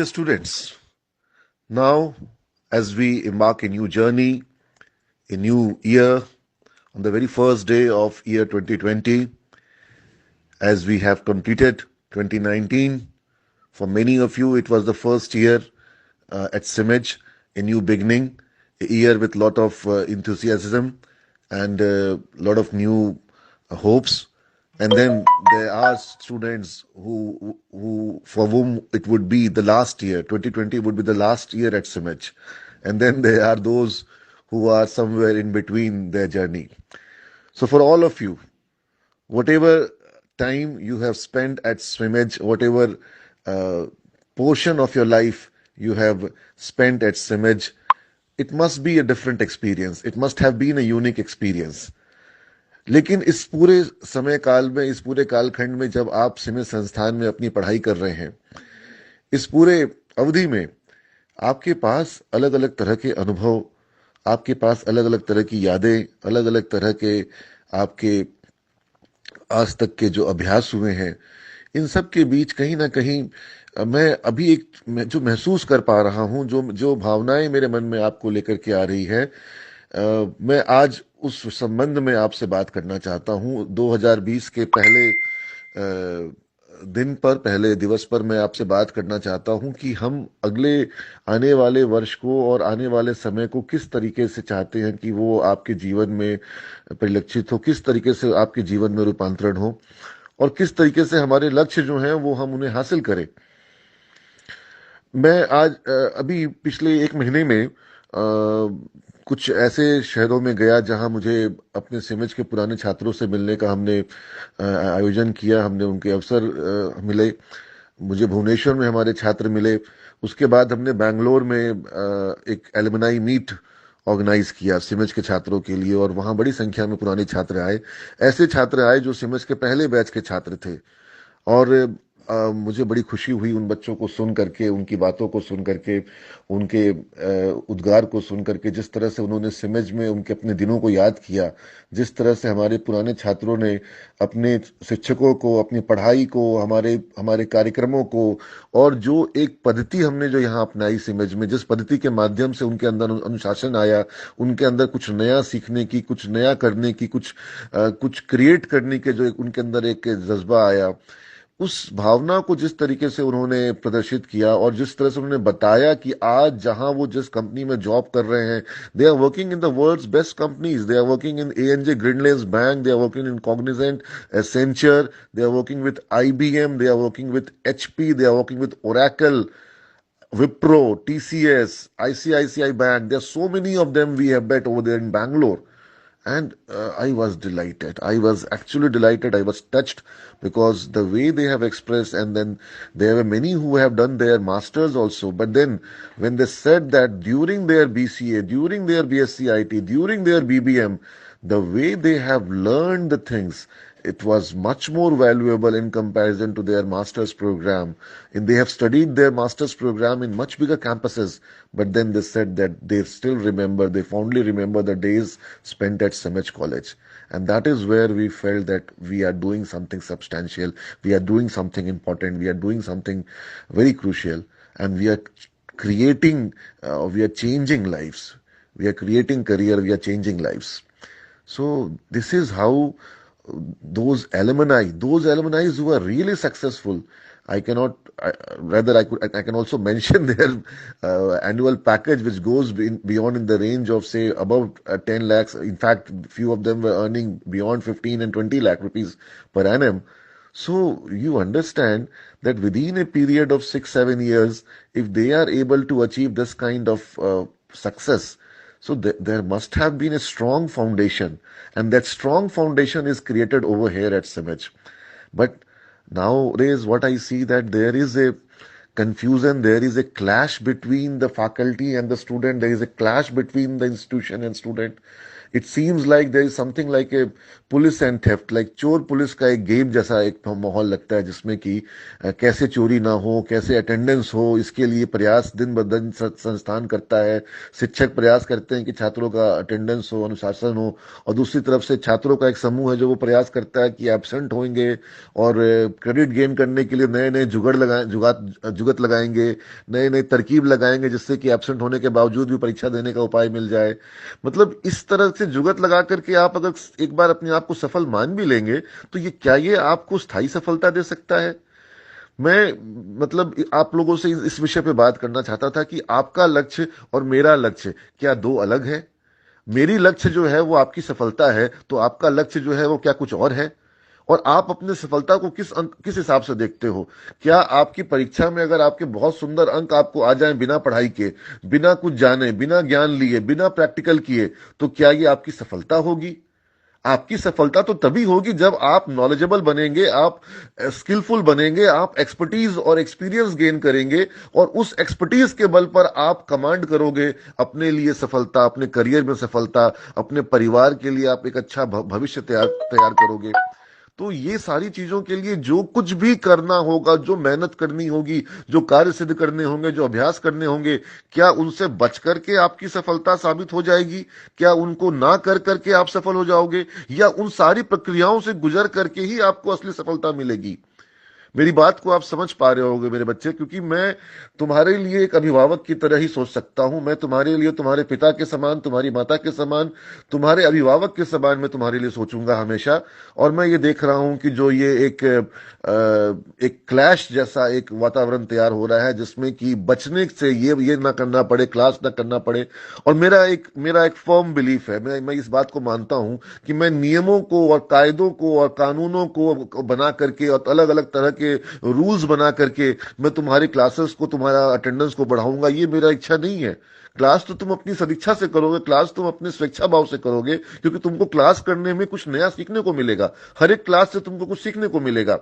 Students, now as we embark a new journey, a new year, on the very first day of year 2020, as we have completed 2019, for many of you it was the first year at Simage, a new beginning, a year with lot of enthusiasm and a lot of new hopes. And then there are students who for whom it would be the last year. 2020 would be the last year at Simage, and then there are those who are somewhere in between their journey. So for all of you, whatever time you have spent at Swimmage, whatever uh, portion of your life you have spent at Swimmage, it must be a different experience. It must have been a unique experience. लेकिन इस पूरे समय काल में, इस पूरे कालखंड में जब आप सिमित संस्थान में अपनी पढ़ाई कर रहे हैं, इस पूरे अवधि में आपके पास अलग अलग तरह के अनुभव, आपके पास अलग अलग तरह की यादें, अलग अलग तरह के आपके आज तक के जो अभ्यास हुए हैं, इन सब के बीच कहीं ना कहीं मैं अभी जो महसूस कर पा रहा हूं, जो जो भावनाएं मेरे मन में आपको लेकर के आ रही है, मैं आज उस संबंध में आपसे बात करना चाहता हूं। 2020 के पहले दिन पर, पहले दिवस पर मैं आपसे बात करना चाहता हूं कि हम अगले आने वाले वर्ष को और आने वाले समय को किस तरीके से चाहते हैं कि वो आपके जीवन में परिलक्षित हो, किस तरीके से आपके जीवन में रूपांतरण हो और किस तरीके से हमारे लक्ष्य जो हैं वो हम उन्हें हासिल करें। मैं आज अभी पिछले एक महीने में कुछ ऐसे शहरों में गया जहां मुझे अपने सिमज के पुराने छात्रों से मिलने का हमने आयोजन किया। हमने उनके अवसर मिले। मुझे भुवनेश्वर में हमारे छात्र मिले। उसके बाद हमने बैंगलोर में एक एलुमनाई मीट ऑर्गेनाइज किया सिमज के छात्रों के लिए, और वहां बड़ी संख्या में पुराने छात्र आए। ऐसे छात्र आए जो सिमज के पहले बैच के छात्र थे, और मुझे बड़ी खुशी हुई उन बच्चों को सुन करके, उनकी बातों को सुन करके, उनके उद्गार को सुन करके, जिस तरह से उन्होंने सिमज में उनके अपने दिनों को याद किया, जिस तरह से हमारे पुराने छात्रों ने अपने शिक्षकों को, अपनी पढ़ाई को, हमारे हमारे कार्यक्रमों को, और जो एक पद्धति हमने जो यहाँ अपनाई सिमज में, जिस पद्धति के माध्यम से उनके अंदर अनुशासन आया, उनके अंदर कुछ नया सीखने की, कुछ नया करने की, कुछ क्रिएट करने के जो उनके अंदर एक जज्बा आया, उस भावना को जिस तरीके से उन्होंने प्रदर्शित किया और जिस तरह से उन्होंने बताया कि आज जहां वो जिस कंपनी में जॉब कर रहे हैं, they are working in the world's best companies. They are working in ANJ Grindlays bank, they are working in Cognizant, Accenture, they are working with IBM, they are working with HP, they are working with Oracle, Wipro, TCS, ICICI Bank. There are so many of them we have met over there in Bangalore. And I was delighted. I was actually delighted. I was touched because the way they have expressed, and then there were many who have done their masters also. But then when they said that during their BCA, during their BSc IT, during their BBM, the way they have learned the things, it was much more valuable in comparison to their master's program. And they have studied their master's program in much bigger campuses, but then they said that they still remember, they fondly remember the days spent at Samaj College. And that is where we felt that we are doing something substantial, we are doing something important, we are doing something very crucial, and we are creating, we are changing lives. We are creating career, we are changing lives. So this is how those alumni who are really successful, I cannot, rather I can also mention their annual package, which goes beyond in the range of say above 10 lakhs. In fact, few of them were earning beyond 15 and 20 lakh rupees per annum. So you understand that within a period of 6-7 years, if they are able to achieve this kind of success, so there must have been a strong foundation, and that strong foundation is created over here at Simaj. But nowadays, what I see that there is a confusion, there is a clash between the faculty and the student, there is a clash between the institution and student. It seems like there is something like a police and theft, like चोर police का एक game जैसा एक माहौल लगता है, जिसमें कि कैसे चोरी ना हो, कैसे अटेंडेंस हो, इसके लिए प्रयास दिन ब दिन संस्थान करता है। शिक्षक प्रयास करते हैं कि छात्रों का अटेंडेंस हो, अनुशासन हो, और दूसरी तरफ से छात्रों का एक समूह है जो वो प्रयास करता है कि एब्सेंट होंगे और क्रेडिट गेन करने के लिए नए नए जुगड़ लगाए जुगत लगाएंगे, नए नए तरकीब लगाएंगे, जिससे कि एब्सेंट होने के बावजूद भी परीक्षा देने का उपाय मिल जाए। मतलब इस तरह से जुगत लगा करके आप अगर एक बार अपने आप को सफल मान भी लेंगे, तो ये क्या ये आपको स्थायी सफलता दे सकता है? मैं मतलब आप लोगों से इस विषय पे बात करना चाहता था कि आपका लक्ष्य और मेरा लक्ष्य क्या दो अलग है? मेरी लक्ष्य जो है वो आपकी सफलता है, तो आपका लक्ष्य जो है वो क्या कुछ और है? और आप अपने सफलता को किस हिसाब से देखते हो? क्या आपकी परीक्षा में अगर आपके बहुत सुंदर अंक आपको आ जाएं बिना पढ़ाई के, बिना कुछ जाने, बिना ज्ञान लिए, बिना प्रैक्टिकल किए, तो क्या ये आपकी सफलता होगी? आपकी सफलता तो तभी होगी जब आप नॉलेजेबल बनेंगे, आप स्किलफुल बनेंगे, आप एक्सपर्टीज और एक्सपीरियंस गेन करेंगे, और उस एक्सपर्टीज के बल पर आप कमांड करोगे अपने लिए सफलता, अपने करियर में सफलता, अपने परिवार के लिए आप एक अच्छा भविष्य तैयार तैयार करोगे। तो ये सारी चीजों के लिए जो कुछ भी करना होगा, जो मेहनत करनी होगी, जो कार्य सिद्ध करने होंगे, जो अभ्यास करने होंगे, क्या उनसे बच करके आपकी सफलता साबित हो जाएगी? क्या उनको ना कर करके आप सफल हो जाओगे, या उन सारी प्रक्रियाओं से गुजर करके ही आपको असली सफलता मिलेगी? मेरी बात को आप समझ पा रहे होंगे मेरे बच्चे, क्योंकि मैं तुम्हारे लिए एक अभिभावक की तरह ही सोच सकता हूं। मैं तुम्हारे लिए तुम्हारे पिता के समान, तुम्हारी माता के समान, तुम्हारे अभिभावक के समान मैं तुम्हारे लिए सोचूंगा हमेशा। और मैं ये देख रहा हूं कि जो ये एक क्लैश जैसा एक वातावरण तैयार हो रहा है, जिसमें कि बचने से ये ना करना पड़े, क्लास ना करना पड़े। और मेरा एक फर्म बिलीफ है, मैं इस बात को मानता हूं कि मैं नियमों को और कायदों को और कानूनों को बना करके और अलग अलग तरह के रूल्स बना करके मैं तुम्हारी क्लासेस को, तुम्हारा अटेंडेंस को बढ़ाऊंगा, ये मेरा इच्छा नहीं है। क्लास तो तुम अपनी सदिच्छा से करोगे, क्लास तुम अपने स्वेच्छा भाव से करोगे, क्योंकि तुमको क्लास करने में कुछ नया सीखने को मिलेगा, हर एक क्लास से तुमको कुछ सीखने को मिलेगा।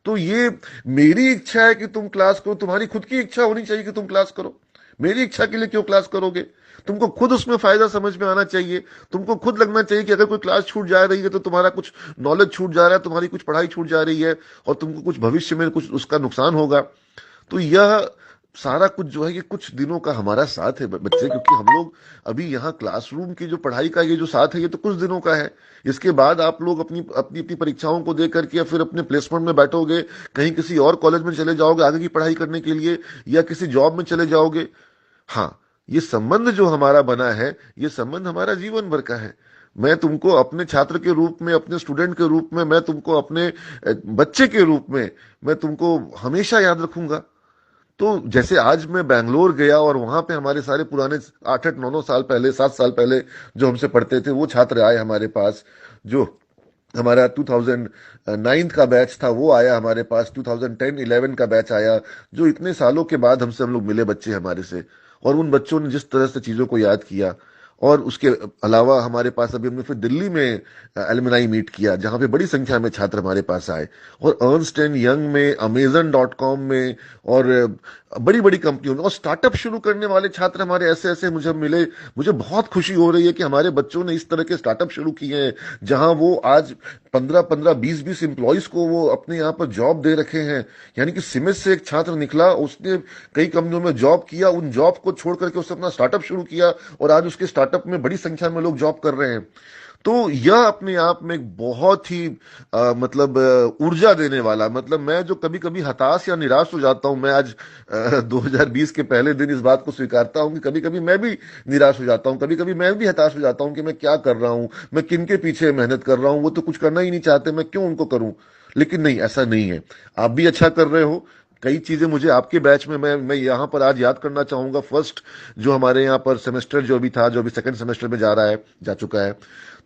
तो ये मेरी इच्छा है कि तुम क्लास करो, तुम्हारी खुद की इच्छा होनी चाहिए कि तुम क्लास करो। मेरी इच्छा के लिए क्यों क्लास करोगे? तुमको खुद उसमें फायदा समझ में आना चाहिए। तुमको खुद लगना चाहिए कि अगर कोई क्लास छूट जा रही है तो तुम्हारा कुछ नॉलेज छूट जा रहा है, तुम्हारी कुछ पढ़ाई छूट जा रही है, और तुमको कुछ भविष्य में कुछ उसका नुकसान होगा। तो यह सारा कुछ जो है ये कुछ दिनों का हमारा साथ है बच्चे, क्योंकि हम लोग अभी यहाँ क्लासरूम की जो पढ़ाई का ये जो साथ है ये तो कुछ दिनों का है। इसके बाद आप लोग अपनी अपनी अपनी परीक्षाओं को दे करके या फिर अपने प्लेसमेंट में बैठोगे, कहीं किसी और कॉलेज में चले जाओगे आगे की पढ़ाई करने के लिए, या किसी जॉब में चले जाओगे। हाँ, ये संबंध जो हमारा बना है, ये संबंध हमारा जीवन भर का है। मैं तुमको अपने छात्र के रूप में, अपने स्टूडेंट के रूप में, मैं तुमको अपने बच्चे के रूप में मैं तुमको हमेशा याद रखूंगा। तो जैसे आज मैं बैंगलोर गया और वहां पे हमारे सारे पुराने 8 8 9 9 साल पहले, 7 साल पहले जो हमसे पढ़ते थे वो छात्र आए हमारे पास। जो हमारा 2009 का बैच था वो आया हमारे पास, 2010-11 का बैच आया। जो इतने सालों के बाद हमसे हम लोग मिले बच्चे हमारे से, और उन बच्चों ने जिस तरह से चीजों को याद किया। और उसके अलावा हमारे पास अभी हमने फिर दिल्ली में एलुमनाई मीट किया, जहां पे बड़ी संख्या में छात्र हमारे पास आए। और अर्नस्ट एंड यंग में, अमेजन.com में, और बड़ी बड़ी कंपनियों में, और स्टार्टअप शुरू करने वाले छात्र हमारे ऐसे ऐसे मुझे मिले। मुझे बहुत खुशी हो रही है कि हमारे बच्चों ने इस तरह के स्टार्टअप शुरू किए हैं, जहां वो आज 15 15 20 20 एम्प्लॉयज को वो अपने यहाँ पर जॉब दे रखे हैं। यानी कि सिमेंट से एक छात्र निकला, उसने कई कंपनियों में जॉब किया, उन जॉब को छोड़ करके उसने अपना स्टार्टअप शुरू किया, और आज उसके स्टार्टअप में बड़ी संख्या में लोग जॉब कर रहे हैं। तो यह अपने आप में एक बहुत ही मतलब ऊर्जा देने वाला, मतलब मैं जो कभी कभी हताश या निराश हो जाता हूं, मैं आज 2020 के पहले दिन इस बात को स्वीकारता हूं कि कभी कभी मैं भी निराश हो जाता हूं, कभी कभी मैं भी हताश हो जाता हूं कि मैं क्या कर रहा हूं, मैं किन के पीछे मेहनत कर रहा हूं, वो तो कुछ करना ही नहीं चाहते, मैं क्यों उनको करूं? लेकिन नहीं, ऐसा नहीं है। आप भी अच्छा कर रहे हो। कई चीजें मुझे आपके बैच में मैं यहाँ पर आज याद करना चाहूंगा। फर्स्ट जो हमारे यहाँ पर सेमेस्टर जो भी था, जो अभी सेकंड सेमेस्टर में जा चुका है,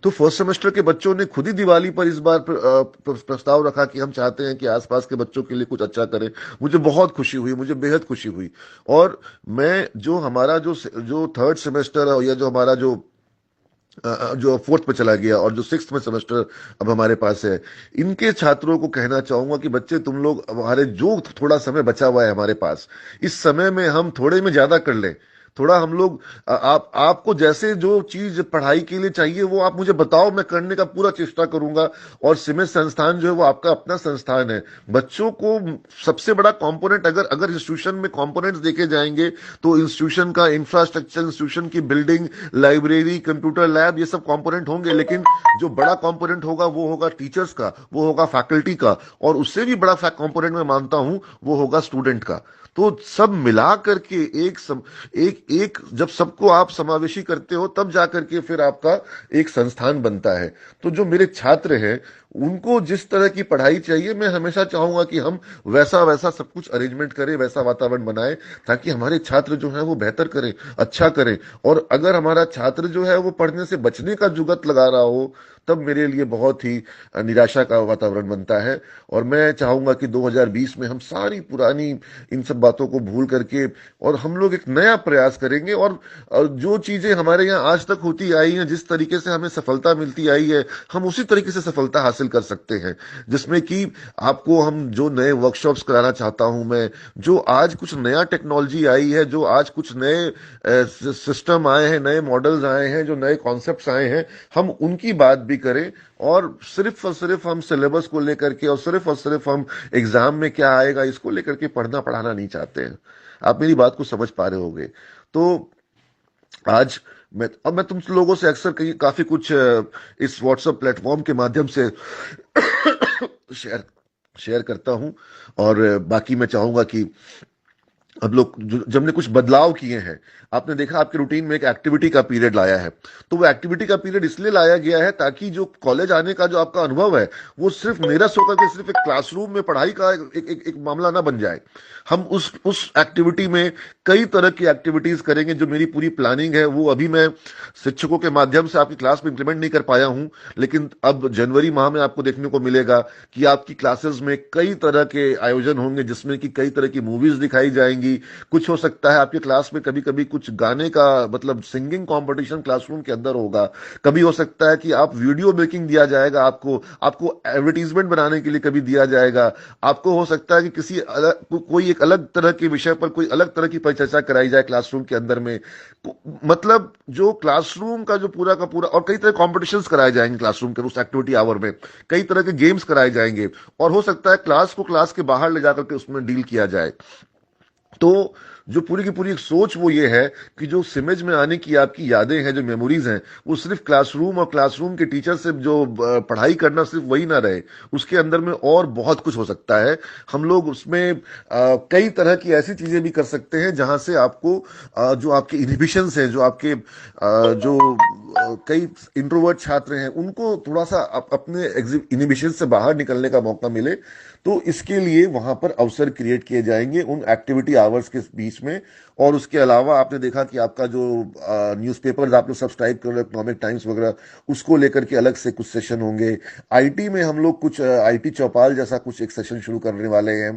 तो फर्स्ट सेमेस्टर के बच्चों ने खुद ही दिवाली पर इस बार प्रस्ताव रखा कि हम चाहते हैं कि आसपास के बच्चों के लिए कुछ अच्छा करें। मुझे बहुत खुशी हुई, मुझे बेहद खुशी हुई। और मैं जो हमारा जो थर्ड सेमेस्टर है, या जो हमारा जो फोर्थ में चला गया और जो सिक्स्थ में सेमेस्टर अब हमारे पास है, इनके छात्रों को कहना चाहूंगा कि बच्चे, तुम लोग, हमारे जो थोड़ा समय बचा हुआ है हमारे पास, इस समय में हम थोड़े में ज्यादा कर लें, थोड़ा हम लोग आप आपको जैसे जो चीज पढ़ाई के लिए चाहिए वो आप मुझे बताओ, मैं करने का पूरा चेष्टा करूंगा। और सीमेंट संस्थान जो है वो आपका अपना संस्थान है। बच्चों को सबसे बड़ा कंपोनेंट, अगर अगर इंस्टीट्यूशन में कंपोनेंट्स देखे जाएंगे तो इंस्टीट्यूशन का इंफ्रास्ट्रक्चर, इंस्टीट्यूशन की बिल्डिंग, लाइब्रेरी, कंप्यूटर लैब, ये सब कंपोनेंट होंगे, लेकिन जो बड़ा कंपोनेंट होगा वो होगा टीचर्स का, वो होगा फैकल्टी का, और उससे भी बड़ा कंपोनेंट मैं मानता हूं वो होगा स्टूडेंट का। तो सब मिला करके एक एक जब सबको आप समावेशी करते हो तब जाकर के फिर आपका एक संस्थान बनता है। तो जो मेरे छात्र हैं उनको जिस तरह की पढ़ाई चाहिए, मैं हमेशा चाहूंगा कि हम वैसा वैसा सब कुछ अरेंजमेंट करें, वैसा वातावरण बनाए, ताकि हमारे छात्र जो है वो बेहतर करें, अच्छा करें। और अगर हमारा छात्र जो है वो पढ़ने से बचने का जुगत लगा रहा हो, तब मेरे लिए बहुत ही निराशा का वातावरण बनता है। और मैं चाहूंगा कि 2020 में हम सारी पुरानी इन सब बातों को भूल करके और हम लोग एक नया प्रयास करेंगे। और जो चीजें हमारे यहाँ आज तक होती आई हैं, जिस तरीके से हमें सफलता मिलती आई है, हम उसी तरीके से सफलता हासिल कर सकते हैं। जिसमें कि आपको हम जो नए वर्कशॉप्स कराना चाहता हूं मैं, जो आज कुछ नया टेक्नोलॉजी आई है, जो आज कुछ नए सिस्टम आए हैं, नए मॉडल्स आए हैं, जो नए कॉन्सेप्ट्स आए हैं, हम उनकी बात भी करें। और सिर्फ हम सिलेबस को लेकर के और सिर्फ हम एग्जाम में क्या आएगा इसको लेकर के पढ़ना पढ़ाना नहीं चाहते हैं। आप मेरी बात को समझ पा रहे होंगे। तो आज मैं तुम लोगों से अक्सर कहीं काफी कुछ इस व्हाट्सएप प्लेटफॉर्म के माध्यम से शेयर शेयर करता हूं। और बाकी मैं चाहूंगा कि अब लोग जब ने कुछ बदलाव किए हैं, आपने देखा आपके रूटीन में एक एक्टिविटी का पीरियड लाया है। तो वो एक्टिविटी का पीरियड इसलिए लाया गया है ताकि जो कॉलेज आने का जो आपका अनुभव है वो सिर्फ निरस होकर के सिर्फ एक क्लासरूम में पढ़ाई का एक मामला ना बन जाए। हम उस एक्टिविटी में कई तरह की एक्टिविटीज करेंगे। जो मेरी पूरी प्लानिंग है वो अभी मैं शिक्षकों के माध्यम से आपकी क्लास में इंप्लीमेंट नहीं कर पाया हूं, लेकिन अब जनवरी माह में आपको देखने को मिलेगा कि आपकी क्लासेस में कई तरह के आयोजन होंगे, जिसमें कि कई तरह की मूवीज दिखाई जाएंगी। कुछ हो सकता है आपके क्लास में कभी कभी कुछ गाने का मतलब सिंगिंग कंपटीशन क्लासरूम के अंदर होगा। कभी हो सकता है कि आप वीडियो मेकिंग दिया जाएगा, आपको आपको एडवर्टीजमेंट बनाने के लिए कभी दिया जाएगा। आपको हो सकता है कि किसी कोई एक अलग तरह के विषय पर कोई अलग तरह की परिचर्चा कराई जाए क्लासरूम के अंदर में। मतलब जो क्लासरूम का जो पूरा का पूरा, और कई तरह कॉम्पिटिशन्स कराए जाएंगे क्लासरूम के उस एक्टिविटी आवर में, कई तरह के गेम्स कराए जाएंगे। और हो सकता है क्लास को क्लास के बाहर ले जाकर के उसमें डील किया जाए। तो जो पूरी की पूरी एक सोच वो ये है कि जो सिमेज में आने की आपकी यादें हैं, जो मेमोरीज हैं, वो सिर्फ क्लासरूम और क्लासरूम के टीचर से जो पढ़ाई करना सिर्फ वही ना रहे, उसके अंदर में और बहुत कुछ हो सकता है। हम लोग उसमें कई तरह की ऐसी चीजें भी कर सकते हैं जहां से आपको जो आपके इनहिबिशंस हैं, जो आपके जो कई इंट्रोवर्ट छात्र हैं उनको थोड़ा सा अपने इनहिबिशन से बाहर निकलने का मौका मिले। तो इसके लिए वहां पर अवसर क्रिएट किए जाएंगे उन एक्टिविटी आवर्स के बीच में। और उसके अलावा आपने देखा कि आपका जो न्यूज़पेपर्स आप लोग सब्सक्राइब कर रहे हो, इकोनॉमिक टाइम्स वगैरह, उसको लेकर के अलग से कुछ सेशन होंगे। आईटी में हम लोग कुछ आईटी चौपाल जैसा कुछ एक सेशन शुरू करने वाले हैं।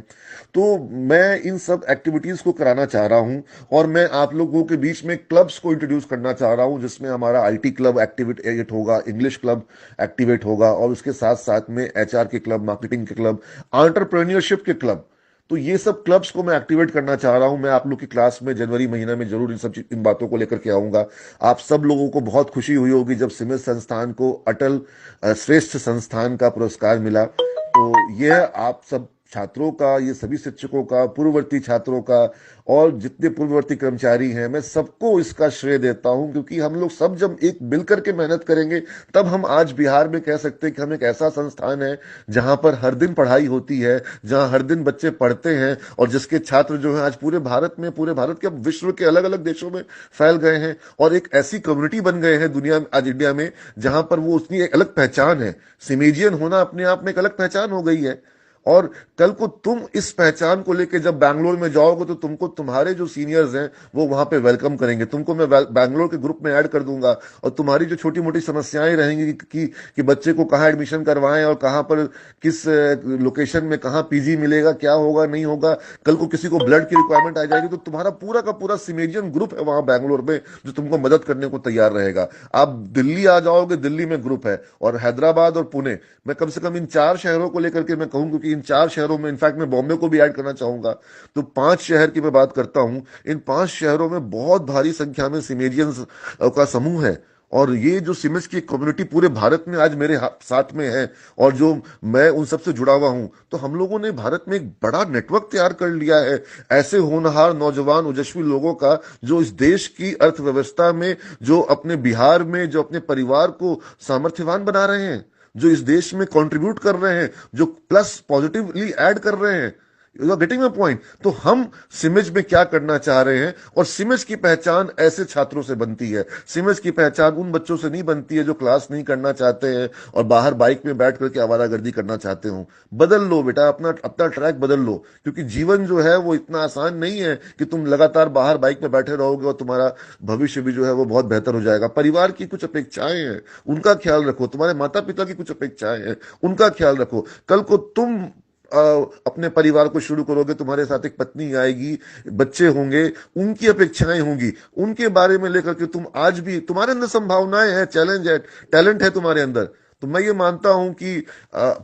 तो मैं इन सब एक्टिविटीज को कराना चाह रहा हूं। और मैं आप लोगों के बीच में क्लब्स को इंट्रोड्यूस करना चाह रहा हूं, जिसमें हमारा आईटी क्लब एक्टिवेट होगा, इंग्लिश क्लब एक्टिवेट होगा, और उसके साथ साथ में एचआर के क्लब, मार्केटिंग के क्लब, एंटरप्रेन्योरशिप के क्लब। तो ये सब क्लब्स को मैं एक्टिवेट करना चाह रहा हूं। मैं आप लोग की क्लास में जनवरी महीना में जरूर इन बातों को लेकर के आऊंगा। आप सब लोगों को बहुत खुशी हुई होगी जब सिमित संस्थान को अटल श्रेष्ठ संस्थान का पुरस्कार मिला। तो यह आप सब छात्रों का, ये सभी शिक्षकों का, पूर्ववर्ती छात्रों का, और जितने पूर्ववर्ती कर्मचारी हैं, मैं सबको इसका श्रेय देता हूं। क्योंकि हम लोग सब जब एक मिलकर के मेहनत करेंगे तब हम आज बिहार में कह सकते हैं कि हम एक ऐसा संस्थान है जहां पर हर दिन पढ़ाई होती है, जहां हर दिन बच्चे पढ़ते हैं, और जिसके छात्र जो हैं आज पूरे भारत में, पूरे भारत के, अब विश्व के अलग अलग देशों में फैल गए हैं, और एक ऐसी कम्युनिटी बन गए हैं दुनिया में, आज इंडिया में, जहां पर वो उसकी एक अलग पहचान है। सिमेजियन होना अपने आप में एक अलग पहचान हो गई है। और कल को तुम इस पहचान को लेके जब बैंगलोर में जाओगे तो तुमको तुम्हारे जो सीनियर्स हैं वो वहां पे वेलकम करेंगे। तुमको मैं बैंगलोर के ग्रुप में ऐड कर दूंगा, और तुम्हारी जो छोटी मोटी समस्याएं रहेंगी कि बच्चे को कहाँ एडमिशन करवाएं, और कहाँ पर किस लोकेशन में कहाँ पीजी मिलेगा, क्या होगा नहीं होगा, कल को किसी को ब्लड की रिक्वायरमेंट आ जाएगी, तो तुम्हारा पूरा का पूरा सिमेजियन ग्रुप है वहां बैंगलोर में जो तुमको मदद करने को तैयार रहेगा। आप दिल्ली आ जाओगे, दिल्ली में ग्रुप है, और हैदराबाद और पुणे, मैं कम से कम इन 4 शहरों को लेकर के मैं कहूँ, क्योंकि इन 4 शहरों में, इनफैक्ट मैं बॉम्बे को भी ऐड करना चाहूंगा, तो 5 शहर की मैं बात करता हूं। इन 5 शहरों में बहुत भारी संख्या में सिमेजियंस का समूह है। और ये जो सिमस की कम्युनिटी पूरे भारत में आज मेरे साथ में है, और जो मैं उन सबसे जुड़ा हुआ हूं, तो हम लोगों ने भारत में एक बड़ा नेटवर्क तैयार कर लिया है ऐसे होनहार नौजवान ओजस्वी लोगों का, जो इस देश की अर्थव्यवस्था में, जो अपने बिहार में, जो अपने परिवार को सामर्थ्यवान बना रहे हैं, जो इस देश में कंट्रीब्यूट कर रहे हैं, जो प्लस पॉजिटिवली ऐड कर रहे हैं। You are getting my point. तो हम सिमेज में क्या करना चाह रहे हैं, और सिमेज की पहचान ऐसे छात्रों से बनती है। सिमेज की पहचान उन बच्चों से नहीं बनती है जो क्लास नहीं करना चाहते हैं और बाहर बाइक में बैठ करके आवारागर्दी करना चाहते हो। बदल लो बेटा, अपना अपना ट्रैक बदल लो, क्योंकि जीवन जो है वो इतना आसान नहीं है कि तुम लगातार बाहर बाइक में बैठे रहोगे और तुम्हारा भविष्य भी जो है वो बहुत बेहतर हो जाएगा। परिवार की कुछ अपेक्षाएं हैं, उनका ख्याल रखो। तुम्हारे माता पिता की कुछ अपेक्षाएं हैं, उनका ख्याल रखो। कल को तुम अपने परिवार को शुरू करोगे, तुम्हारे साथ एक पत्नी आएगी, बच्चे होंगे, उनकी अपेक्षाएं होंगी, उनके बारे में लेकर के तुम आज भी, तुम्हारे अंदर संभावनाएं हैं, चैलेंज है, टैलेंट है तुम्हारे अंदर। तो मैं ये मानता हूं कि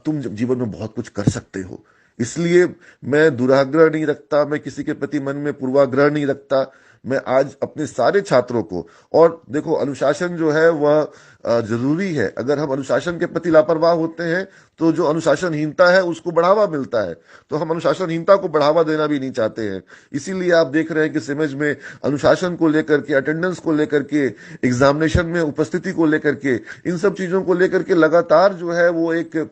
तुम जीवन में बहुत कुछ कर सकते हो। इसलिए मैं दुराग्रह नहीं रखता, मैं किसी के प्रति मन में पूर्वाग्रह नहीं रखता। मैं आज अपने सारे छात्रों को, और देखो अनुशासन जो है वह जरूरी है। अगर हम अनुशासन के प्रति लापरवाह होते हैं तो जो अनुशासनहीनता है उसको बढ़ावा मिलता है। तो हम अनुशासनहीनता को बढ़ावा देना भी नहीं चाहते हैं। इसीलिए आप देख रहे हैं कि सिमेज में अनुशासन को लेकर के, अटेंडेंस को लेकर के, एग्जामिनेशन में उपस्थिति को लेकर के, इन सब चीजों को लेकर के लगातार जो है वो एक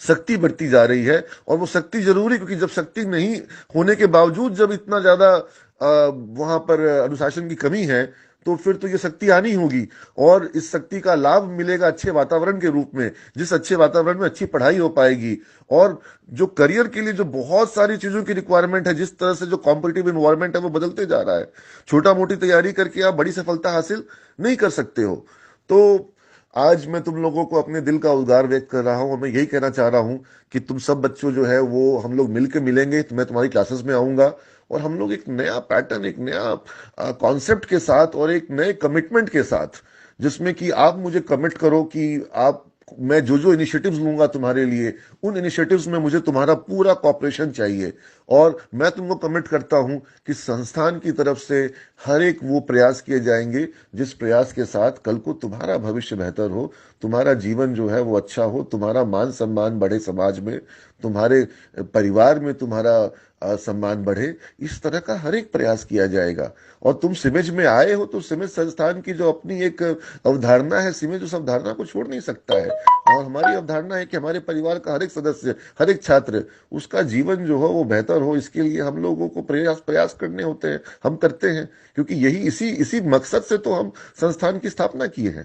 शक्ति बढ़ती जा रही है। और वो शक्ति जरूरी, क्योंकि जब शक्ति नहीं होने के बावजूद जब इतना ज्यादा वहां पर अनुशासन की कमी है, तो फिर तो ये शक्ति आनी होगी। और इस शक्ति का लाभ मिलेगा अच्छे वातावरण के रूप में, जिस अच्छे वातावरण में अच्छी पढ़ाई हो पाएगी। और जो करियर के लिए जो बहुत सारी चीजों की रिक्वायरमेंट है, जिस तरह से जो कॉम्पिटिटिव इन्वायरमेंट है वो बदलते जा रहा है, छोटा मोटी तैयारी करके आप बड़ी सफलता हासिल नहीं कर सकते हो। तो आज मैं तुम लोगों को अपने दिल का उद्गार व्यक्त कर रहा हूं, और मैं यही कहना चाह रहा हूं कि तुम सब बच्चों जो है वो हम लोग मिलकर मिलेंगे, तो मैं तुम्हारी क्लासेस में आऊंगा, और हम लोग एक नया पैटर्न, एक नया कॉन्सेप्ट के साथ और एक नए कमिटमेंट के साथ, जिसमें कि आप मुझे कमिट करो कि आप, मैं जो जो इनिशिएटिव्स लूंगा तुम्हारे लिए, उन इनिशिएटिव्स में मुझे तुम्हारा पूरा कॉपरेशन चाहिए। और मैं तुमको कमिट करता हूं कि संस्थान की तरफ से हर एक वो प्रयास किए जाएंगे जिस प्रयास के साथ कल को तुम्हारा भविष्य बेहतर हो, तुम्हारा जीवन जो है वो अच्छा हो, तुम्हारा मान सम्मान बढ़े समाज में, तुम्हारे परिवार में तुम्हारा सम्मान बढ़े। इस तरह का हर एक प्रयास किया जाएगा। और तुम सिमेज में आए हो तो सिमेज संस्थान की जो अपनी एक अवधारणा है, सिमेज उस अवधारणा को छोड़ नहीं सकता है। और हमारी अवधारणा है कि हमारे परिवार का हर एक सदस्य, हर एक छात्र, उसका जीवन जो हो वो बेहतर हो। इसके लिए हम लोगों को प्रयास प्रयास करने होते हैं, हम करते हैं, क्योंकि यही इसी इसी मकसद से तो हम संस्थान की स्थापना किए हैं।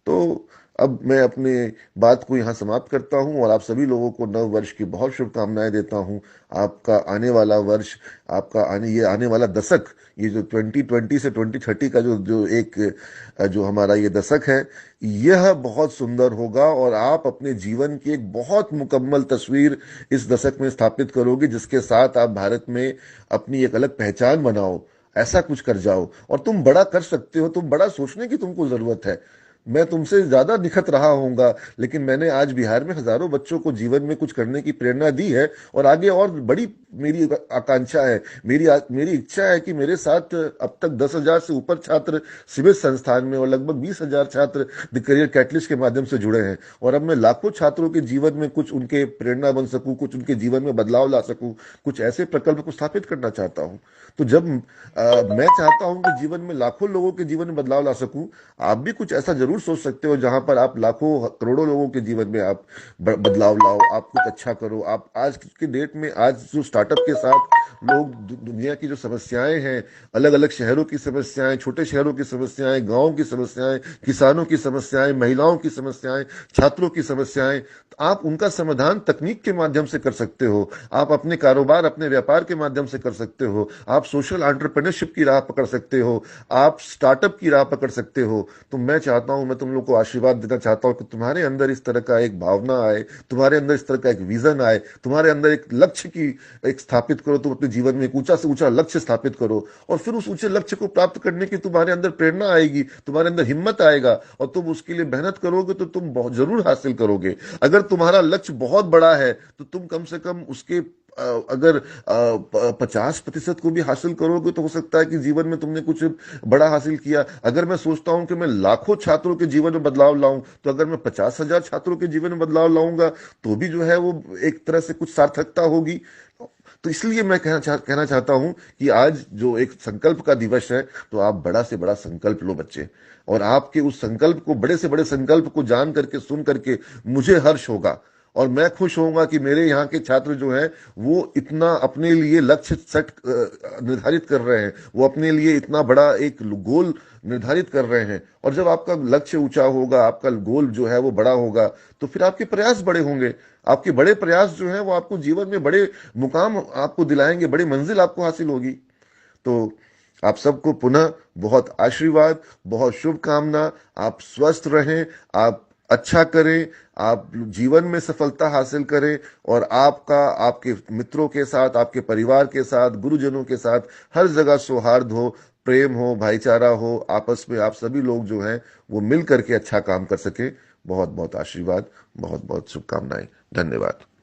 तो अब मैं अपने बात को यहाँ समाप्त करता हूँ, और आप सभी लोगों को नव वर्ष की बहुत शुभकामनाएं देता हूँ। आपका आने वाला वर्ष, आपका ये आने वाला दशक, ये जो 2020 से 2030 का जो जो एक जो हमारा ये दशक है, यह बहुत सुंदर होगा। और आप अपने जीवन की एक बहुत मुकम्मल तस्वीर इस दशक में स्थापित करोगे, जिसके साथ आप भारत में अपनी एक अलग पहचान बनाओ। ऐसा कुछ कर जाओ, और तुम बड़ा कर सकते हो। तुम बड़ा सोचने की तुमको जरूरत है। मैं तुमसे ज्यादा निखत रहा होऊंगा, लेकिन मैंने आज बिहार में हजारों बच्चों को जीवन में कुछ करने की प्रेरणा दी है। और आगे और बड़ी मेरी आकांक्षा है, मेरी इच्छा है कि मेरे साथ अब तक 10,000 से ऊपर छात्र सिविल संस्थान में और लगभग 20,000 छात्र द करियर कैटलिस्ट के माध्यम से जुड़े हैं। और अब मैं लाखों छात्रों के जीवन में कुछ उनके प्रेरणा बन सकूं, कुछ उनके जीवन में बदलाव ला सकूं, कुछ ऐसे प्रकल्प को स्थापित करना चाहता हूं। तो जब मैं चाहता हूं कि जीवन में लाखों लोगों के जीवन में बदलाव ला सकूं, आप भी कुछ ऐसा जरूर सोच सकते हो जहां पर आप लाखों करोड़ों लोगों के जीवन में आप बदलाव लाओ, आप कुछ अच्छा करो। आप आज की डेट में, आज जो स्टार्टअप के साथ लोग दुनिया की जो समस्याएं हैं, अलग अलग शहरों की समस्याएं, छोटे शहरों की समस्याएं, गांवों की समस्याएं, किसानों की समस्याएं, महिलाओं की समस्याएं, छात्रों की समस्याएं, आप उनका समाधान तकनीक के माध्यम से कर सकते हो। आप अपने कारोबार, अपने व्यापार के माध्यम से कर सकते हो। आप सोशल एंटरप्रेन्योरशिप की राह पकड़ सकते हो, आप स्टार्टअप की राह पकड़ सकते हो। तो मैं चाहता हूं, मैं तुम लोग को आशीर्वाद देना चाहता हूं कि तुम्हारे अंदर इस तरह का एक भावना आए, तुम्हारे अंदर इस तरह का एक विजन आए, तुम्हारे अंदर एक लक्ष्य की एक स्थापित करो, तुम अपने जीवन में एक ऊंचा से ऊंचा लक्ष्य स्थापित करो, और फिर उस ऊंचे लक्ष्य को प्राप्त करने की तुम्हारे अंदर प्रेरणा आएगी, तुम्हारे अंदर हिम्मत आएगा, और तुम उसके लिए मेहनत करोगे तो तुम बहुत जरूर हासिल करोगे। अगर तुम्हारा लक्ष्य बहुत बड़ा है तो तुम कम से कम उसके अगर 50% को भी हासिल करोगे तो हो सकता है कि जीवन में तुमने कुछ बड़ा हासिल किया। अगर मैं सोचता हूं कि मैं लाखों छात्रों के जीवन में बदलाव लाऊं, तो अगर मैं 50,000 छात्रों के जीवन में बदलाव लाऊंगा तो भी जो है वो एक तरह से कुछ सार्थकता होगी। तो इसलिए मैं कहना चाहता हूं कि आज जो एक संकल्प का दिवस है, तो आप बड़ा से बड़ा संकल्प लो बच्चे, और आपके उस संकल्प को, बड़े से बड़े संकल्प को जान करके, सुन करके मुझे हर्ष होगा, और मैं खुश होऊंगा कि मेरे यहाँ के छात्र जो हैं वो इतना अपने लिए लक्ष्य सेट निर्धारित कर रहे हैं, वो अपने लिए इतना बड़ा एक गोल निर्धारित कर रहे हैं। और जब आपका लक्ष्य ऊंचा होगा, आपका गोल जो है वो बड़ा होगा, तो फिर आपके प्रयास बड़े होंगे। आपके बड़े प्रयास जो हैं वो आपको जीवन में बड़े मुकाम आपको दिलाएंगे, बड़ी मंजिल आपको हासिल होगी। तो आप सबको पुनः बहुत आशीर्वाद, बहुत शुभकामना। आप स्वस्थ रहें, आप अच्छा करें, आप जीवन में सफलता हासिल करें, और आपका आपके मित्रों के साथ, आपके परिवार के साथ, गुरुजनों के साथ हर जगह सौहार्द हो, प्रेम हो, भाईचारा हो, आपस में आप सभी लोग जो हैं वो मिल करके अच्छा काम कर सके। बहुत बहुत आशीर्वाद, बहुत बहुत शुभकामनाएं। धन्यवाद।